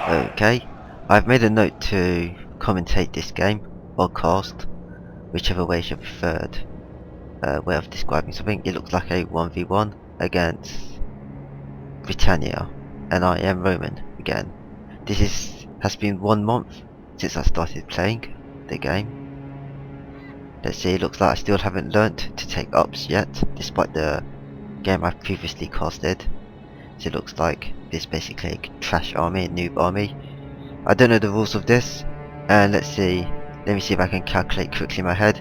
Okay, I've made a note to commentate this game, or cast, whichever way is your preferred way of describing something. It looks like a 1v1 against Britannia, and I am Roman again. Has been 1 month since I started playing the game. Let's see, it looks like I still haven't learnt to take ups yet, despite the game I've previously casted. So it looks like this is basically a trash army, a noob army. I don't know the rules of this, and let me see if I can calculate quickly in my head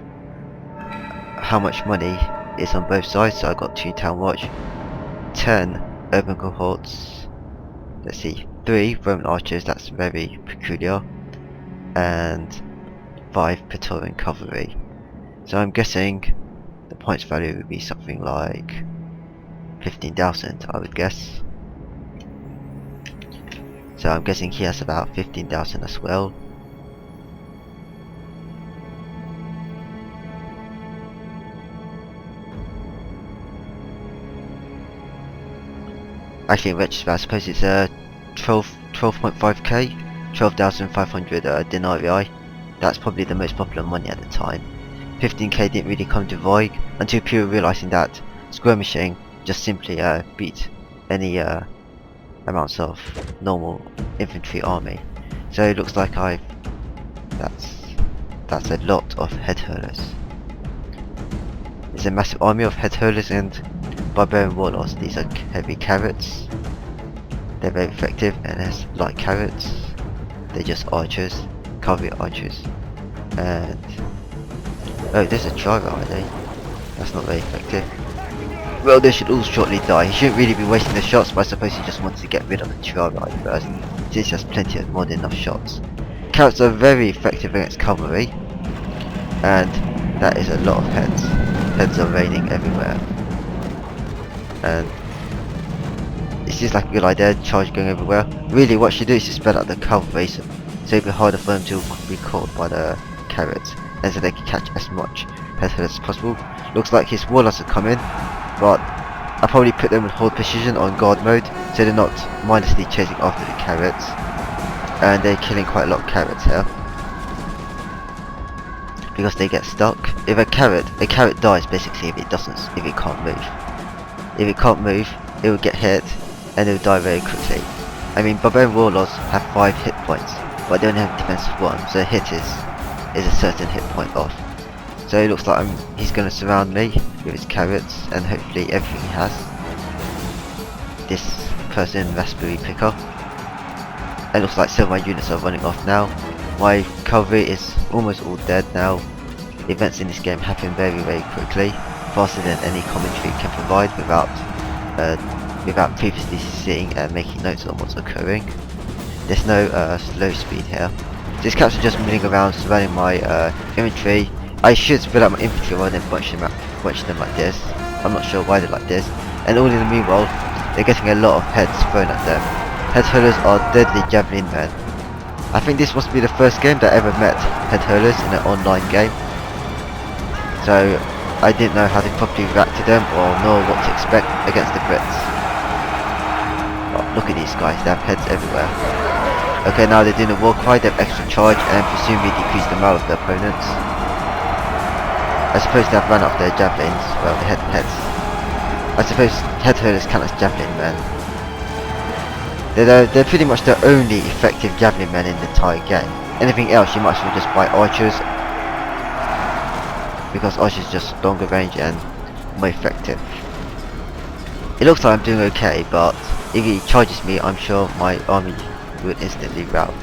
how much money is on both sides. So I got 2 town watch, 10 urban cohorts, let's see, 3 Roman archers, that's very peculiar, and 5 Praetorian cavalry. So I'm guessing the points value would be something like 15,000, I would guess. So I'm guessing he has about 15,000 as well. Actually, in retrospect, I suppose it's 12.5k, 12,500 denarii. That's probably the most popular money at the time. 15k didn't really come to vogue until people realizing that skirmishing just simply beat any amounts of normal infantry army. So it looks like that's a lot of head hurlers. It's a massive army of head hurlers and barbarian warlords. These are heavy carrots. They're very effective and as light carrots. They're just archers, cavalry archers. And oh, there's a driver already. That's not very effective. Well, they should all shortly die. He shouldn't really be wasting the shots, but I suppose he just wants to get rid of the Triarite first, since he has plenty of more than enough shots. Carrots are very effective against cavalry, and that is a lot of heads. Heads are raining everywhere. And it seems like a good idea, charge going everywhere. Really what you do is to spread out the cavalry, so it'll be harder for them to be caught by the carrots, and so they can catch as much head as possible. Looks like his warlords are coming, but I'll probably put them in hold position on guard mode, so they're not mindlessly chasing after the carrots, and they're killing quite a lot of carrots here, because they get stuck. If a carrot dies basically if it can't move. If it can't move, it will get hit, and it will die very quickly. I mean, barbarian warlords have 5 hit points, but they only have defense of 1, so a hit is a certain hit point off. So it looks like he's going to surround me with his carrots and hopefully everything he has. This person, raspberry picker. It looks like some of my units are running off now. My cavalry is almost all dead now. The events in this game happen very quickly, faster than any commentary can provide without previously seeing and making notes on what's occurring. There's no slow speed here. These caps are just milling around surrounding my infantry. I should spread out my infantry rather than bunch them like this. I'm not sure why they're like this. And all in the meanwhile, they're getting a lot of heads thrown at them. Head hurlers are deadly javelin men. I think this must be the first game that I ever met head hurlers in an online game. So I didn't know how to properly react to them or know what to expect against the Brits. Oh, look at these guys, they have heads everywhere. Okay, now they're doing a war cry, they have extra charge and presumably decrease the morale of their opponents. I suppose they have run off their javelins, well they had heads. I suppose head hurlers count as javelin men. They're pretty much the only effective javelin men in the entire game. Anything else you might as well just buy archers, because archers are just longer range and more effective. It looks like I'm doing okay, but if he charges me I'm sure my army will instantly rout.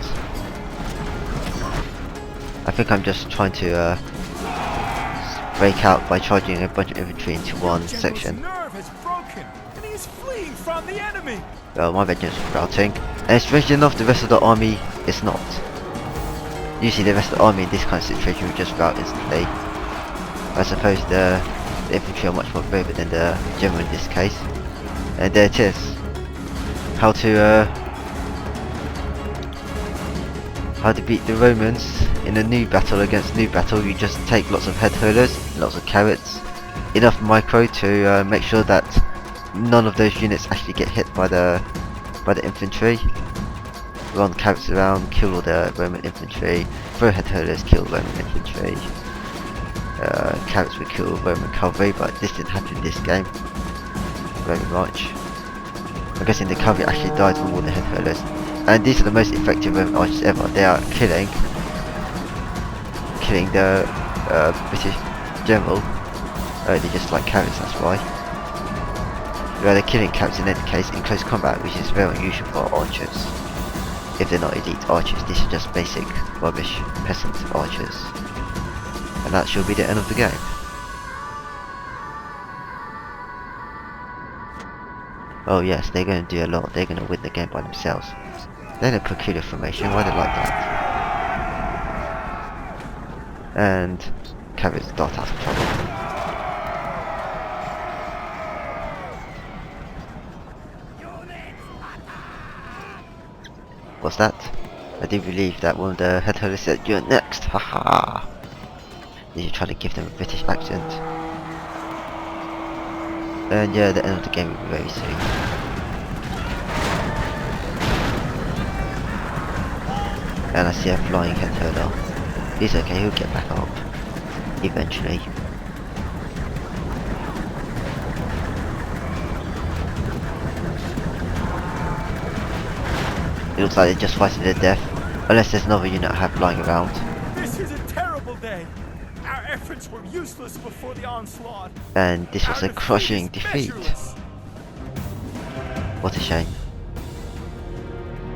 I think I'm just trying to break out by charging a bunch of infantry into one section. Well, my regiment is routing, and strangely enough the rest of the army is not. Usually the rest of the army in this kind of situation will just rout instantly. I suppose the infantry are much more braver than the general in this case. And there it is. How to beat the Romans in a new battle against new battle. You just take lots of head hurlers, lots of carrots, enough micro to make sure that none of those units actually get hit by the infantry. run carrots around, kill all the Roman infantry, throw head hurlers, kill Roman infantry. Carrots would kill Roman cavalry, but this didn't happen in this game very much. I'm guessing the cavalry actually died from all the head hurlers. And these are the most effective Roman archers ever. They are killing the British general. They just like carrots, that's why. Well, they're killing carrots in any case in close combat, which is very unusual for archers. If they're not elite archers, these are just basic rubbish peasant archers. And that should be the end of the game. Oh yes, they're going to do a lot. They're going to win the game by themselves. They're in a peculiar formation. Why they like that? And carrots dart out of trouble. What's that? I do believe that one of the head hurlers said, "You're next, haha." Did you try to give them a British accent? And yeah, the end of the game will be very soon. And I see a flying head hurler. He's okay, he'll get back up. Eventually. It looks like they're just fighting to the death. Unless there's another unit I have lying around. This is a terrible day. Our efforts were useless before the onslaught. And this was a crushing defeat. What a shame.